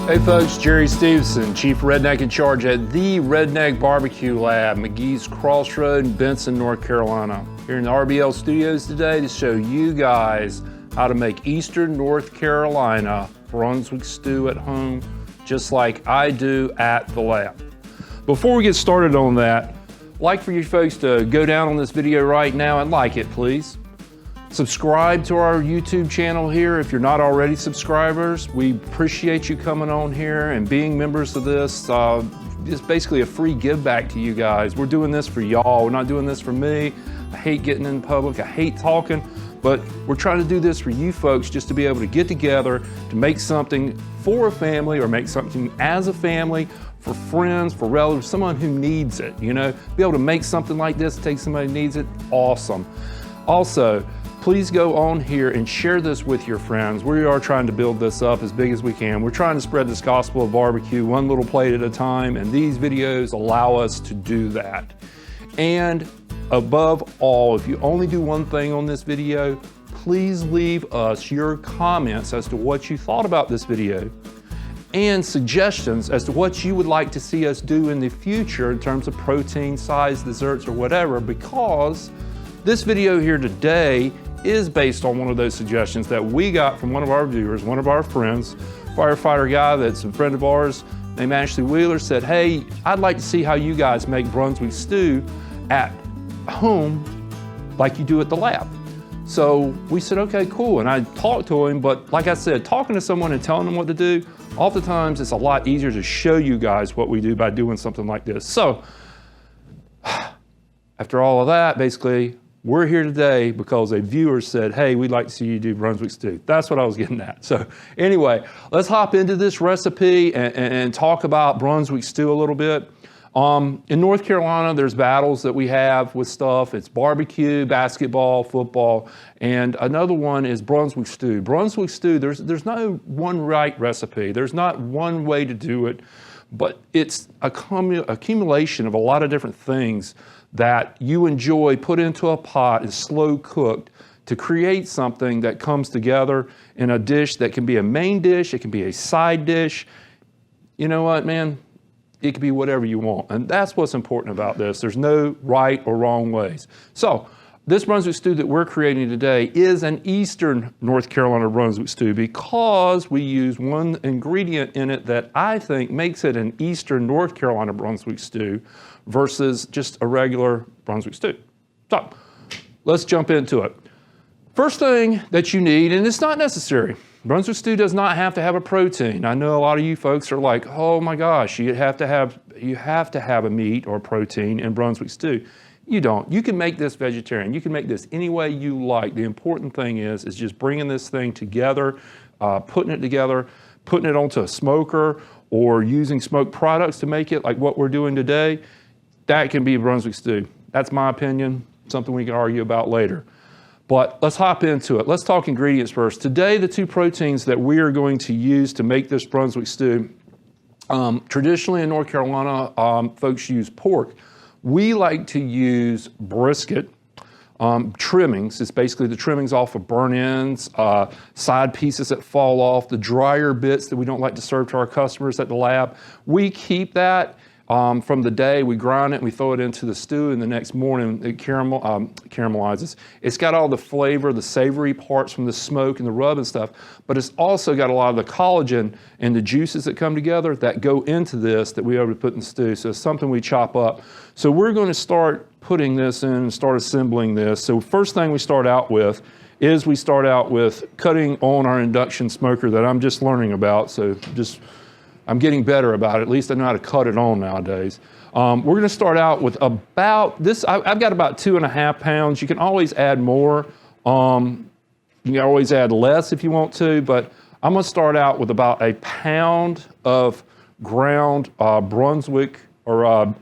Hey folks, Jerry Stevenson, Chief Redneck in Charge at the Redneck Barbecue Lab, McGee's Crossroad in Benson, North Carolina. Here in the RBL studios today to show you guys how to make Eastern North Carolina Brunswick stew at home, just like I do at the lab. Before we get started on that, I'd like for you folks to go down on this video right now and like it, please. Subscribe to our YouTube channel here if you're not already subscribers. We appreciate you coming on here and being members of this. It's basically a free give back to you guys. We're doing this for y'all. We're not doing this for me. I hate getting in public. I hate talking, but we're trying to do this for you folks just to be able to get together to make something for a family or make something as a family, for friends, for relatives, someone who needs it, you know? Be able to make something like this, take somebody who needs it, awesome. Also, please go on here and share this with your friends. We are trying to build this up as big as we can. We're trying to spread this gospel of barbecue one little plate at a time, and these videos allow us to do that. And above all, if you only do one thing on this video, please leave us your comments as to what you thought about this video and suggestions as to what you would like to see us do in the future in terms of protein, size, desserts, or whatever, because this video here today is based on one of those suggestions that we got from one of our viewers, one of our friends, firefighter guy that's a friend of ours named Ashley Wheeler, said, hey, I'd like to see how you guys make Brunswick stew at home like you do at the lab. So we said, okay, cool. And I talked to him, but like I said, talking to someone and telling them what to do, oftentimes it's a lot easier to show you guys what we do by doing something like this. So after all of that, basically, we're here today because a viewer said, hey, we'd like to see you do Brunswick stew. That's what I was getting at. So anyway, let's hop into this recipe and talk about Brunswick stew a little bit. In North Carolina, there's battles that we have with stuff. It's barbecue, basketball, football, and another one is Brunswick stew. Brunswick stew, there's no one right recipe. There's not one way to do it, but it's a accumulation of a lot of different things that you enjoy, put into a pot and slow cooked to create something that comes together in a dish that can be a main dish, it can be a side dish. You know what, man? It can be whatever you want. And that's what's important about this. There's no right or wrong ways. So this Brunswick stew that we're creating today is an Eastern North Carolina Brunswick stew because we use one ingredient in it that I think makes it an Eastern North Carolina Brunswick stew versus just a regular Brunswick stew. So let's jump into it. First thing that you need, and it's not necessary, Brunswick stew does not have to have a protein. I know a lot of you folks are like, oh my gosh, you have to have a meat or protein in Brunswick stew. You don't. You can make this vegetarian. You can make this any way you like. The important thing is just bringing this thing together, putting it together, putting it onto a smoker or using smoked products to make it like what we're doing today. That can be a Brunswick stew. That's my opinion, something we can argue about later. But let's hop into it. Let's talk ingredients first. Today, the two proteins that we are going to use to make this Brunswick stew, traditionally in North Carolina, folks use pork. We like to use brisket trimmings. It's basically the trimmings off of burnt ends, side pieces that fall off, the drier bits that we don't like to serve to our customers at the lab. We keep that from the day, we grind it and we throw it into the stew, and the next morning it caramelizes. It's got all the flavor, the savory parts from the smoke and the rub and stuff, but it's also got a lot of the collagen and the juices that come together that go into this that we are able to put in the stew. So it's something we chop up. So we're going to start putting this in and start assembling this. So first thing we start out with is we start out with cutting on our induction smoker that I'm just learning about. So I'm getting better about it. At least I know how to cut it on nowadays. We're gonna start out with about this. I've got about 2.5 pounds. You can always add more. You can always add less if you want to, but I'm gonna start out with about 1 pound of ground Brunswick, or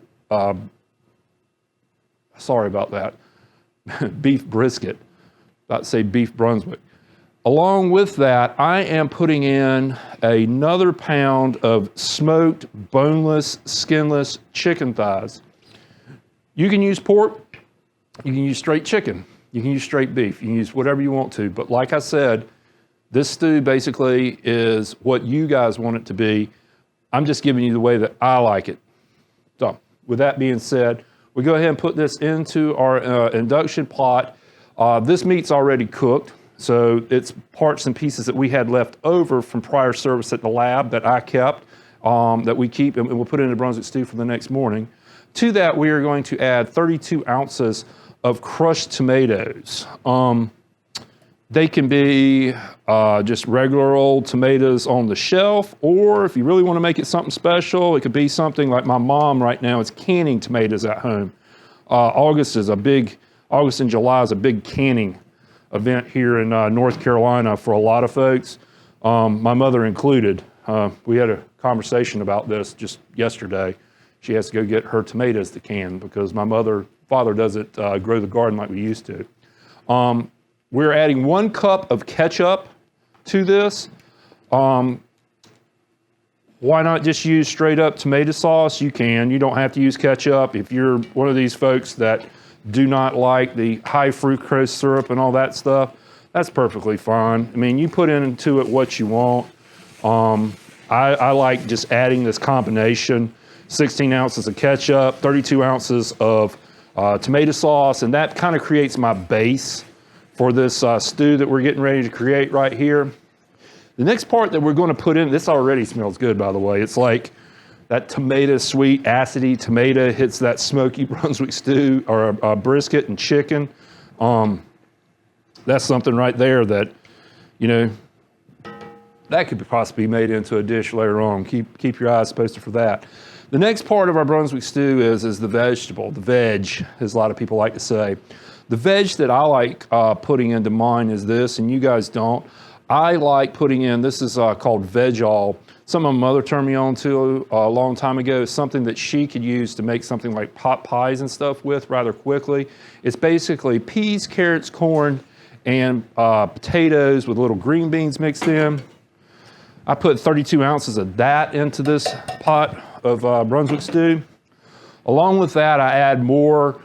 sorry about that, beef brisket. About to say beef Brunswick. Along with that, I am putting in another pound of smoked, boneless, skinless chicken thighs. You can use pork, you can use straight chicken, you can use straight beef, you can use whatever you want to, but like I said, This stew basically is what you guys want it to be. I'm just giving you the way that I like it. So with that being said, we go ahead and put this into our induction pot. This meat's already cooked, so it's parts and pieces that we had left over from prior service at the lab that I kept, that we keep, and we'll put it in the Brunswick stew for the next morning. To that, we are going to add 32 ounces of crushed tomatoes. They can be just regular old tomatoes on the shelf, or if you really want to make it something special, it could be something like my mom right now is canning tomatoes at home. August and July is a big canning event here in North Carolina for a lot of folks, my mother included. We had a conversation about this just yesterday. She has to go get her tomatoes to can because my father doesn't grow the garden like we used to. We're adding 1 cup of ketchup to this. Why not just use straight up tomato sauce? You can. You don't have to use ketchup. If you're one of these folks that do not like the high fructose syrup and all that stuff, that's perfectly fine. I mean, you put into it what you want. I like just adding this combination, 16 ounces of ketchup, 32 ounces of tomato sauce, and that kind of creates my base for this stew that we're getting ready to create right here. The next part that we're going to put in, this already smells good, by the way. It's like that tomato, sweet, acidy tomato hits that smoky Brunswick stew or brisket and chicken. That's something right there that, you know, that could possibly be made into a dish later on. Keep your eyes posted for that. The next part of our Brunswick stew is the vegetable, the veg, as a lot of people like to say. The veg that I like putting into mine is this, and you guys don't. I like putting in, this is called veg-all. Something my mother turned me on to a long time ago. Is something that she could use to make something like pot pies and stuff with rather quickly. It's basically peas, carrots, corn, and potatoes with little green beans mixed in. I put 32 ounces of that into this pot of Brunswick stew. Along with that, I add more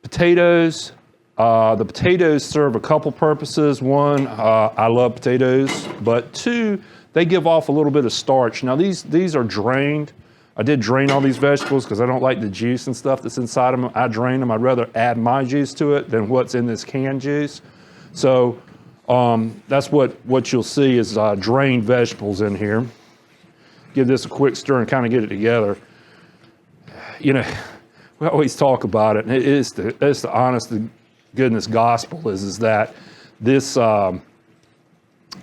potatoes. The potatoes serve a couple purposes. One, I love potatoes, but 2, they give off a little bit of starch. Now these are drained. I did drain all these vegetables because I don't like the juice and stuff that's inside them. I drain them. I'd rather add my juice to it than what's in this canned juice. So that's what you'll see is drained vegetables in here. Give this a quick stir and kind of get it together. You know, we always talk about it, and it's the honest to goodness gospel is that this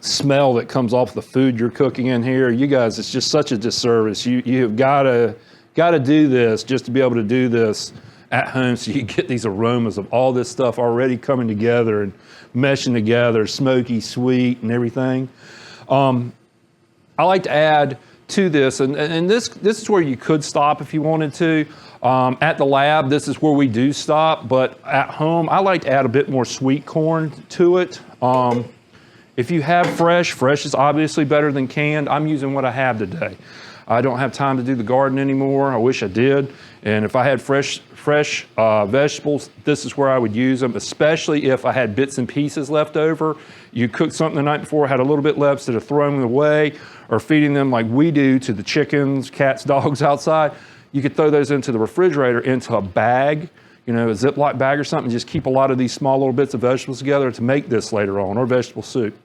smell that comes off the food you're cooking in here, you guys, it's just such a disservice. You've got to do this just to be able to do this at home, so you get these aromas of all this stuff already coming together and meshing together, smoky, sweet, and everything. I like to add to this, and this is where you could stop if you wanted to. At the lab, this is where we do stop, but at home, I like to add a bit more sweet corn to it. If you have fresh is obviously better than canned. I'm using what I have today. I don't have time to do the garden anymore. I wish I did. And if I had fresh vegetables, this is where I would use them, especially if I had bits and pieces left over. You cooked something the night before, had a little bit left, instead of throwing them away or feeding them like we do to the chickens, cats, dogs outside. You could throw those into the refrigerator, into a bag, you know, a Ziploc bag or something. Just keep a lot of these small little bits of vegetables together to make this later on, or vegetable soup.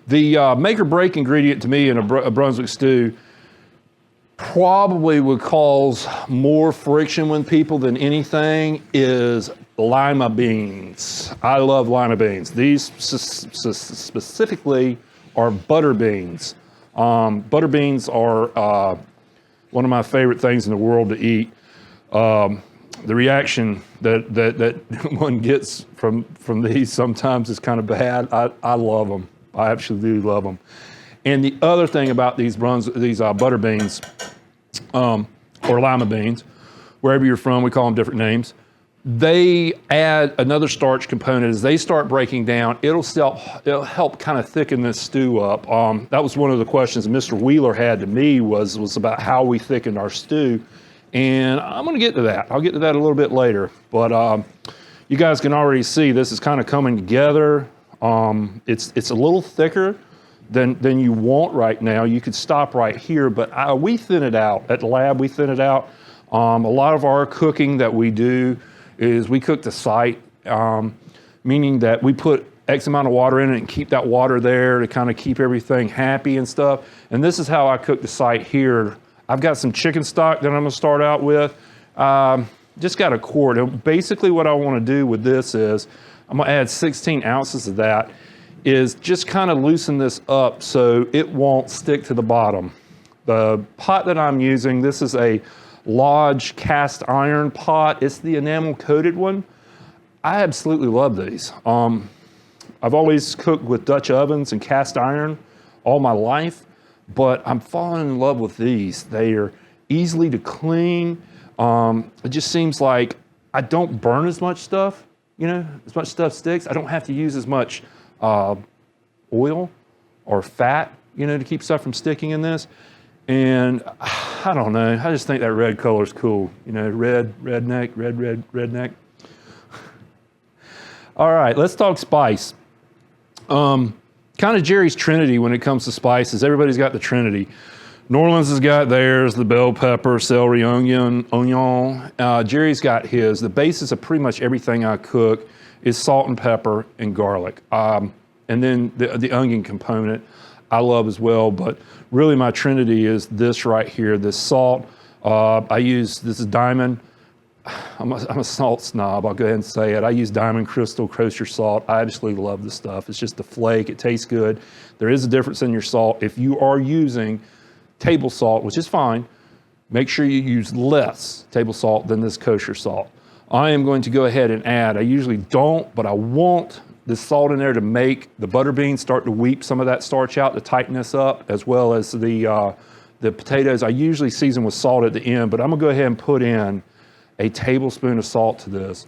The make or break ingredient to me in a Brunswick stew probably would cause more friction with people than anything is lima beans. I love lima beans. These specifically are butter beans. Butter beans are one of my favorite things in the world to eat. The reaction that one gets from these sometimes is kind of bad. I love them. I absolutely love them. And the other thing about these butter beans, or lima beans, wherever you're from, we call them different names. They add another starch component. As they start breaking down, it'll help kind of thicken this stew up. That was one of the questions Mr. Wheeler had to me was about how we thickened our stew. And I'm going to get to that. I'll get to that a little bit later. But you guys can already see this is kind of coming together. It's a little thicker than you want right now. You could stop right here, but we thin it out. At the lab, we thin it out. A lot of our cooking that we do is we cook the site, meaning that we put X amount of water in it and keep that water there to kind of keep everything happy and stuff. And this is how I cook the site here. I've got some chicken stock that I'm gonna start out with. Just got a quart. And basically what I wanna do with this is, I'm gonna add 16 ounces of that, is just kind of loosen this up so it won't stick to the bottom. The pot that I'm using, this is a Lodge cast iron pot. It's the enamel coated one. I absolutely love these. I've always cooked with Dutch ovens and cast iron all my life, but I'm falling in love with these. They are easily to clean. It just seems like I don't burn as much stuff, as much stuff sticks. I don't have to use as much oil or fat, to keep stuff from sticking in this. And I don't know, I just think that red color is cool. Redneck. All right, let's talk spice. Kind of Jerry's Trinity when it comes to spices. Everybody's got the Trinity. New Orleans has got theirs, the bell pepper, celery, onion. Jerry's got his. The basis of pretty much everything I cook is salt and pepper and garlic. And then the onion component I love as well, but really my Trinity is this right here, this salt. This is Diamond. I'm a salt snob, I'll go ahead and say it. I use Diamond Crystal kosher salt. I absolutely love this stuff. It's just the flake, it tastes good. There is a difference in your salt. If you are using table salt, which is fine, make sure you use less table salt than this kosher salt. I am going to go ahead and add, I usually don't, but I want this salt in there to make the butter beans start to weep some of that starch out to tighten this up, as well as the potatoes. I usually season with salt at the end, but I'm gonna go ahead and put in a tablespoon of salt to this.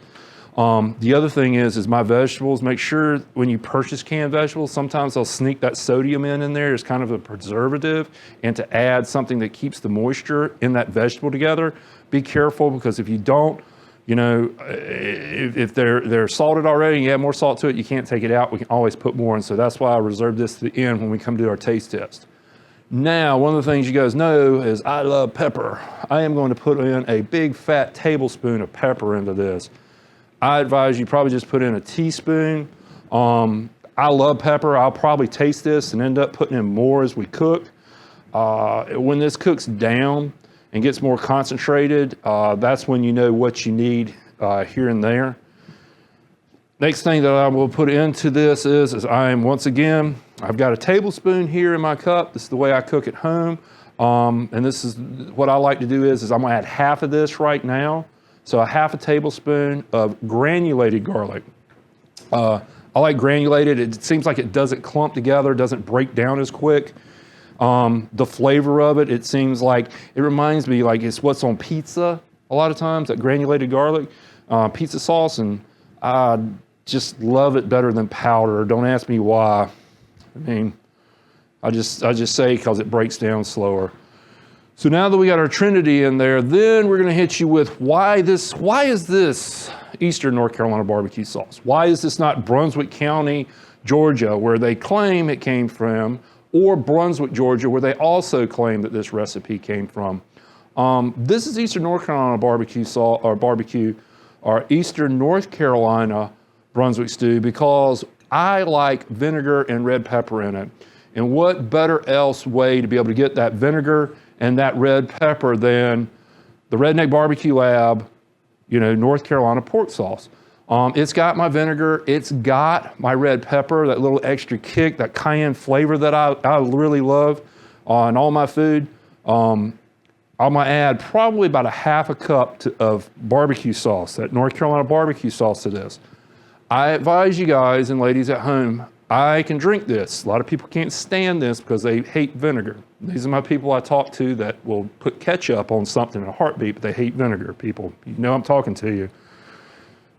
The other thing is my vegetables, make sure when you purchase canned vegetables, sometimes they'll sneak that sodium in there as kind of a preservative, and to add something that keeps the moisture in that vegetable together. Be careful, because if you don't, if they're salted already and you add more salt to it, you can't take it out. We can always put more in. So that's why I reserve this to the end when we come to our taste test. Now, one of the things you guys know is I love pepper. I am going to put in a big fat tablespoon of pepper into this. I advise you probably just put in a teaspoon. I love pepper. I'll probably taste this and end up putting in more as we cook. When this cooks down and gets more concentrated, that's when you know what you need here and there. Next thing that I will put into this is I've got a tablespoon here in my cup. This is the way I cook at home. And this is what I like to do is I'm gonna add half of this right now. So a half a tablespoon of granulated garlic. I like granulated. It seems like it doesn't clump together, doesn't break down as quick. The flavor of it seems like, it reminds me like it's what's on pizza a lot of times, that granulated garlic, pizza sauce, and I just love it better than powder. Don't ask me why. I mean, I just say because it breaks down slower. So now that we got our Trinity in there, then we're gonna hit you with why is this Eastern North Carolina barbecue sauce? Why is this not Brunswick County, Georgia, where they claim it came from, or Brunswick, Georgia, where they also claim that this recipe came from? This is Eastern North Carolina barbecue sauce, or Eastern North Carolina Brunswick stew, because I like vinegar and red pepper in it. And what better else way to be able to get that vinegar and that red pepper than the Redneck Barbecue Lab, North Carolina pork sauce. It's got my vinegar, it's got my red pepper, that little extra kick, that cayenne flavor that I really love on all my food. I'm gonna add probably about a half a cup of barbecue sauce, that North Carolina barbecue sauce to this. I advise you guys and ladies at home, I can drink this. A lot of people can't stand this because they hate vinegar. These are my people I talk to that will put ketchup on something in a heartbeat, but they hate vinegar. People, I'm talking to you.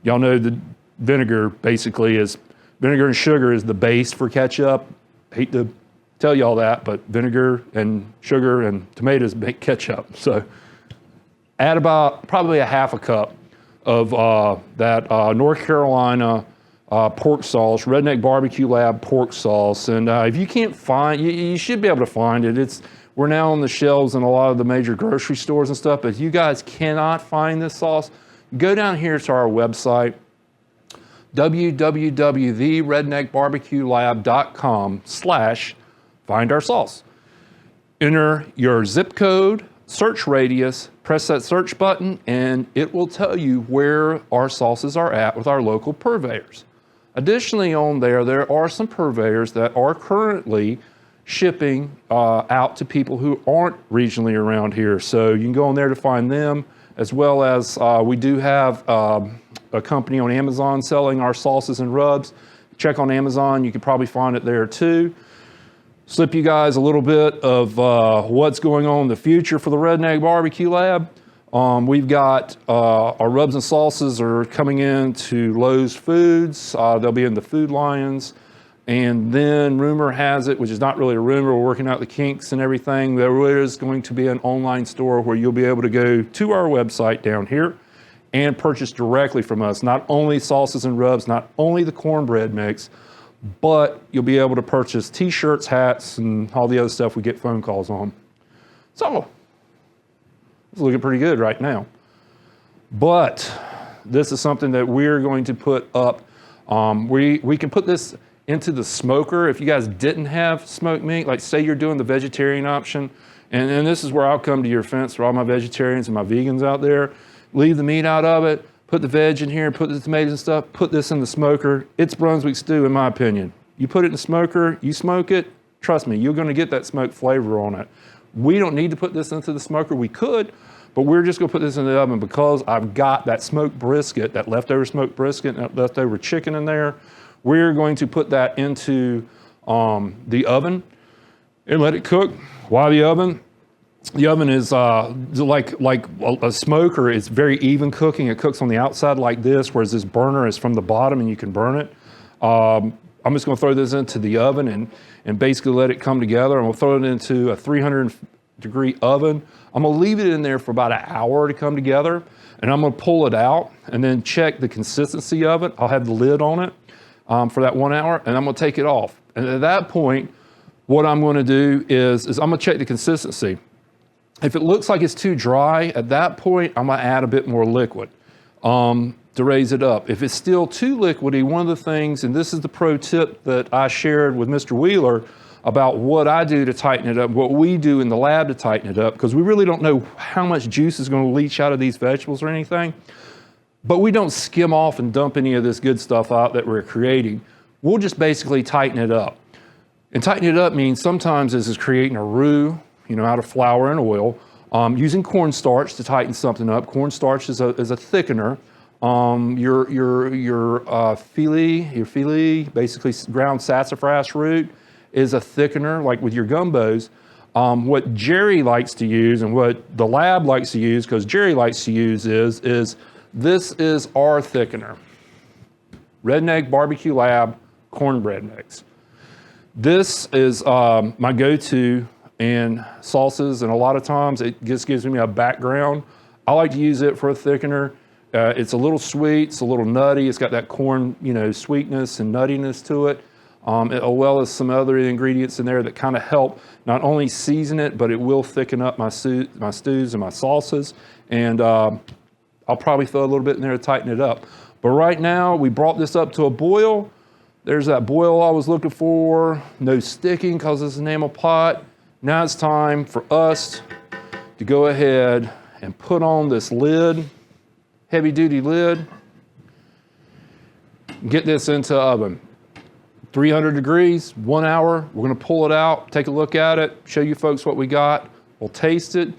Y'all know the vinegar basically is, vinegar and sugar is the base for ketchup. Hate to tell y'all that, but vinegar and sugar and tomatoes make ketchup. So add about probably a half a cup of that North Carolina pork sauce, Redneck Barbecue Lab pork sauce. And if you can't find, you should be able to find it. We're now on the shelves in a lot of the major grocery stores and stuff, but if you guys cannot find this sauce, go down here to our website, www.redneckbarbecuelab.com/find our sauce. Enter your zip code, search radius, press that search button, and it will tell you where our sauces are at with our local purveyors. Additionally, on there are some purveyors that are currently shipping out to people who aren't regionally around here. So you can go on there to find them, as well as we do have a company on Amazon selling our sauces and rubs. Check on Amazon, you can probably find it there too. Slip you guys a little bit of what's going on in the future for the Redneck Barbecue Lab. We've got our rubs and sauces are coming into Lowe's Foods. They'll be in the Food Lions. And then rumor has it, which is not really a rumor, we're working out the kinks and everything, there is going to be an online store where you'll be able to go to our website down here and purchase directly from us. Not only sauces and rubs, not only the cornbread mix, but you'll be able to purchase t-shirts, hats, and all the other stuff we get phone calls on. So, it's looking pretty good right now. But this is something that we're going to put up. We can put this into the smoker. If you guys didn't have smoked meat, like say you're doing the vegetarian option, and this is where I'll come to your fence for all my vegetarians and my vegans out there. Leave the meat out of it, put the veg in here, put the tomatoes and stuff, put this in the smoker. It's Brunswick stew, in my opinion. You put it in the smoker, you smoke it, trust me, you're gonna get that smoked flavor on it. We don't need to put this into the smoker. We could, but we're just gonna put this in the oven because I've got that smoked brisket, that leftover smoked brisket, and that leftover chicken in there. We're going to put that into the oven and let it cook. Why the oven? The oven is like a smoker. It's very even cooking. It cooks on the outside like this, whereas this burner is from the bottom and you can burn it. I'm just gonna throw this into the oven and basically let it come together. And we'll throw it into a 300-degree oven. I'm gonna leave it in there for about an hour to come together, and I'm gonna pull it out and then check the consistency of it. I'll have the lid on it for that 1 hour, and I'm gonna take it off. And at that point, what I'm gonna do is I'm gonna check the consistency. If it looks like it's too dry, at that point, I'm gonna add a bit more liquid to raise it up. If it's still too liquidy, one of the things, and this is the pro tip that I shared with Mr. Wheeler about what I do to tighten it up, what we do in the lab to tighten it up, because we really don't know how much juice is gonna leach out of these vegetables or anything, but we don't skim off and dump any of this good stuff out that we're creating. We'll just basically tighten it up. And tighten it up means sometimes this is creating a roux, out of flour and oil, using cornstarch to tighten something up. Cornstarch is a thickener. Your filet, basically ground sassafras root, is a thickener, like with your gumbos. What Jerry likes to use and what the lab likes to use, because Jerry likes to use is this is our thickener. Redneck Barbecue Lab cornbread mix. This is my go-to in sauces, and a lot of times it just gives me a background. I like to use it for a thickener. It's a little sweet, it's a little nutty, it's got that corn, sweetness and nuttiness to it, as well as some other ingredients in there that kind of help not only season it, but it will thicken up my stews and my sauces. And I'll probably throw a little bit in there to tighten it up. But right now, we brought this up to a boil. There's that boil I was looking for. No sticking because it's an enamel pot. Now it's time for us to go ahead and put on this lid, heavy duty lid, get this into the oven. 300 degrees, 1 hour. We're gonna pull it out, take a look at it, show you folks what we got. We'll taste it,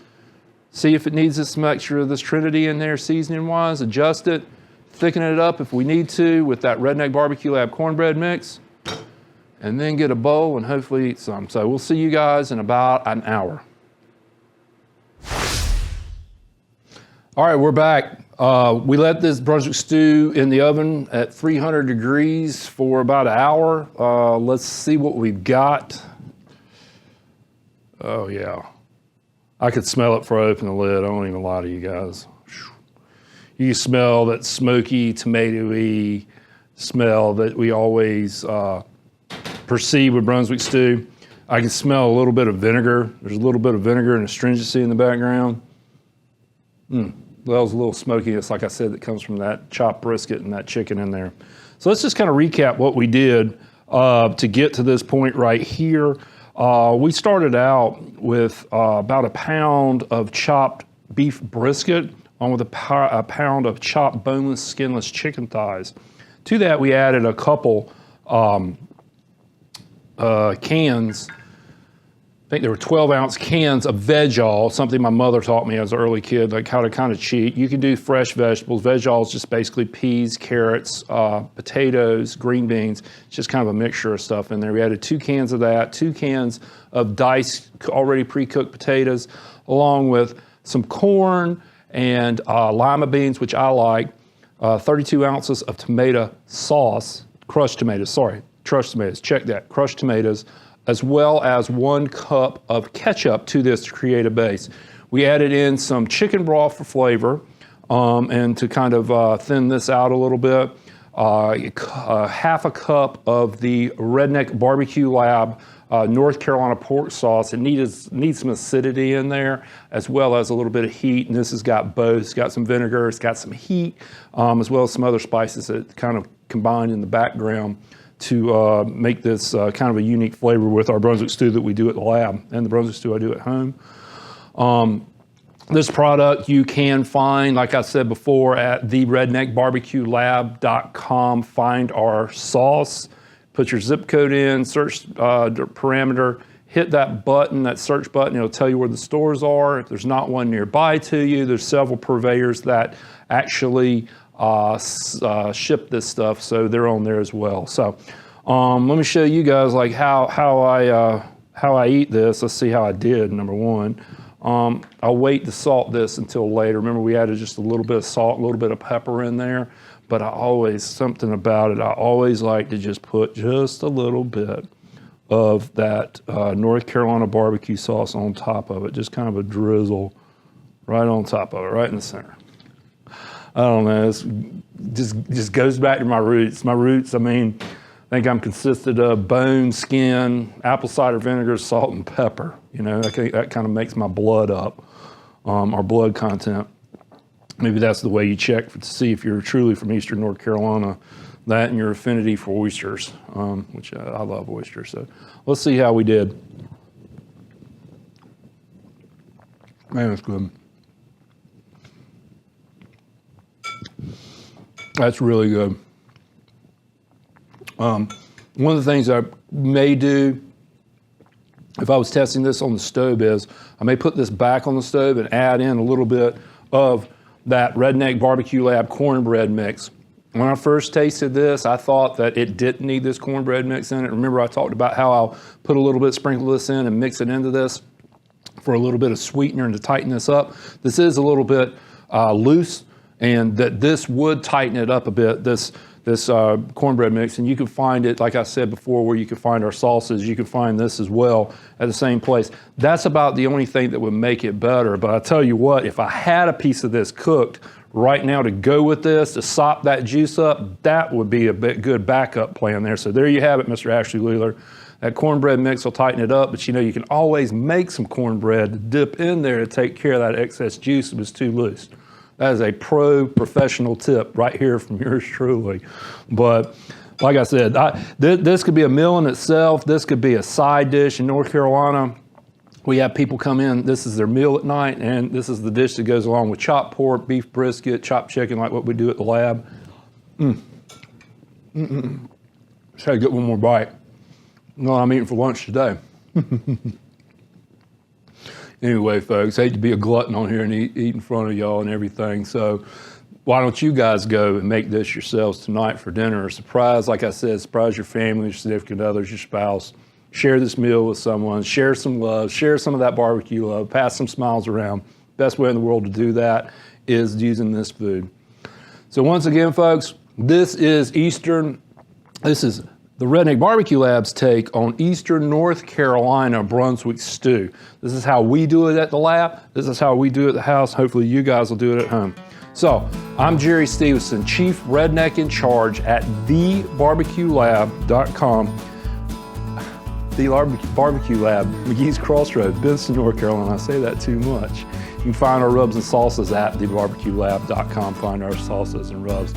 see if it needs some extra of this Trinity in there seasoning wise, adjust it, thicken it up if we need to with that Redneck Barbecue Lab cornbread mix, and then get a bowl and hopefully eat some. So we'll see you guys in about an hour. All right, we're back. We let this Brunswick stew in the oven at 300 degrees for about an hour. Let's see what we've got. Oh yeah. I could smell it before I open the lid. I won't even lie to you guys. You can smell that smoky, tomatoey, smell that we always perceive with Brunswick stew. I can smell a little bit of vinegar. There's a little bit of vinegar and astringency in the background. That was a little smoky. It's like I said, that comes from that chopped brisket and that chicken in there. So let's just kind of recap what we did to get to this point right here. We started out with about a pound of chopped beef brisket on with a pound of chopped boneless, skinless chicken thighs. To that, we added a couple cans. I think there were 12-ounce cans of veg-all, something my mother taught me as an early kid, like how to kind of cheat. You can do fresh vegetables. Veg-all is just basically peas, carrots, potatoes, green beans. It's just kind of a mixture of stuff in there. We added 2 cans of that, 2 cans of diced, already pre-cooked potatoes, along with some corn and lima beans, which I like, 32 ounces of tomato sauce, crushed tomatoes, check that, crushed tomatoes, as well as 1 cup of ketchup to this to create a base. We added in some chicken broth for flavor and to kind of thin this out a little bit. Half a cup of the Redneck Barbecue Lab North Carolina pork sauce. It needs some acidity in there, as well as a little bit of heat. And this has got both. It's got some vinegar, it's got some heat, as well as some other spices that kind of combine in the background to make this kind of a unique flavor with our Brunswick stew that we do at the lab and the Brunswick stew I do at home. This product you can find, like I said before, at theredneckbarbecuelab.com. Find our sauce, put your zip code in, search parameter, hit that button, that search button. It'll tell you where the stores are. If there's not one nearby to you, there's several purveyors that actually ship this stuff, so they're on there as well. So let me show you guys like how I eat this. Let's see how I did. Number one, I'll wait to salt this until later. Remember, we added just a little bit of salt, a little bit of pepper in there, but I always like to just put just a little bit of that North Carolina barbecue sauce on top of it, just kind of a drizzle right on top of it, right in the center. I don't know, it's just goes back to my roots. My roots, I mean, I think I'm consisted of bone, skin, apple cider vinegar, salt, and pepper. You know, that kind of makes my blood up, our blood content. Maybe that's the way you check to see if you're truly from Eastern North Carolina, that and your affinity for oysters, which I love oysters. So let's see how we did. Man, that's good. That's really good. One of the things I may do if I was testing this on the stove is I may put this back on the stove and add in a little bit of that Redneck Barbecue Lab cornbread mix. When I first tasted this, I thought that it didn't need this cornbread mix in it. Remember I talked about how I'll put a little bit, sprinkle this in and mix it into this for a little bit of sweetener and to tighten this up. This is a little bit loose, and that this would tighten it up a bit, this cornbread mix. And you can find it, like I said before, where you can find our sauces, you can find this as well at the same place. That's about the only thing that would make it better. But I tell you what, if I had a piece of this cooked right now to go with this, to sop that juice up, that would be a good backup plan there. So there you have it, Mr. Ashley Wheeler. That cornbread mix will tighten it up, but you know, you can always make some cornbread to dip in there to take care of that excess juice if it's too loose. That is a professional tip right here from yours truly. But like I said, this could be a meal in itself. This could be a side dish in North Carolina. We have people come in, this is their meal at night, and this is the dish that goes along with chopped pork, beef brisket, chopped chicken, like what we do at the lab. Just had to get one more bite. You know what I'm eating for lunch today. Anyway, folks, I hate to be a glutton on here and eat in front of y'all and everything. So why don't you guys go and make this yourselves tonight for dinner or surprise? Like I said, surprise your family, your significant others, your spouse. Share this meal with someone. Share some love. Share some of that barbecue love. Pass some smiles around. Best way in the world to do that is using this food. So once again, folks, this is the Redneck Barbecue Lab's take on Eastern North Carolina Brunswick stew. This is how we do it at the lab. This is how we do it at the house. Hopefully you guys will do it at home. So I'm Jerry Stevenson, Chief Redneck in Charge at thebarbecuelab.com. The Barbecue Lab, McGee's Crossroads, Benson, North Carolina. I say that too much. You can find our rubs and salsas at thebarbecuelab.com. Find our salsas and rubs.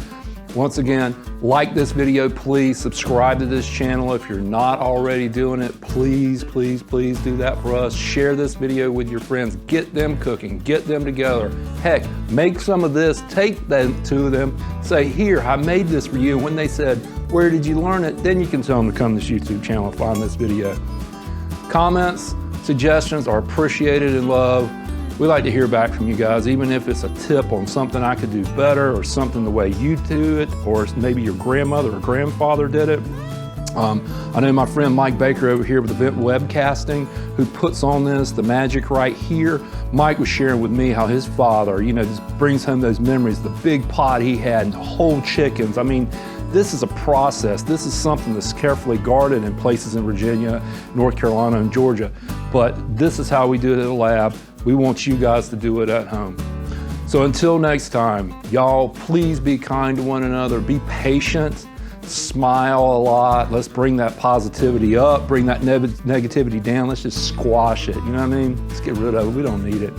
Once again, like this video, please subscribe to this channel. If you're not already doing it, please, please, please do that for us. Share this video with your friends. Get them cooking, get them together. Heck, make some of this, take that to them. Say, here, I made this for you. When they said, where did you learn it? Then you can tell them to come to this YouTube channel and find this video. Comments, suggestions are appreciated and loved. We like to hear back from you guys, even if it's a tip on something I could do better or something the way you do it, or maybe your grandmother or grandfather did it. I know my friend Mike Baker over here with Event Webcasting, who puts on this, the magic right here. Mike was sharing with me how his father, just brings home those memories, the big pot he had and the whole chickens. I mean, this is a process. This is something that's carefully guarded in places in Virginia, North Carolina, and Georgia. But this is how we do it at the lab. We want you guys to do it at home. So until next time, y'all, please be kind to one another. Be patient. Smile a lot. Let's bring that positivity up. Bring that negativity down. Let's just squash it. You know what I mean? Let's get rid of it. We don't need it.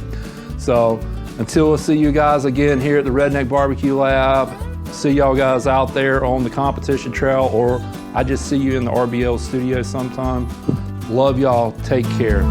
So until we'll see you guys again here at the Redneck Barbecue Lab, see y'all guys out there on the competition trail, or I just see you in the RBL studio sometime. Love y'all. Take care.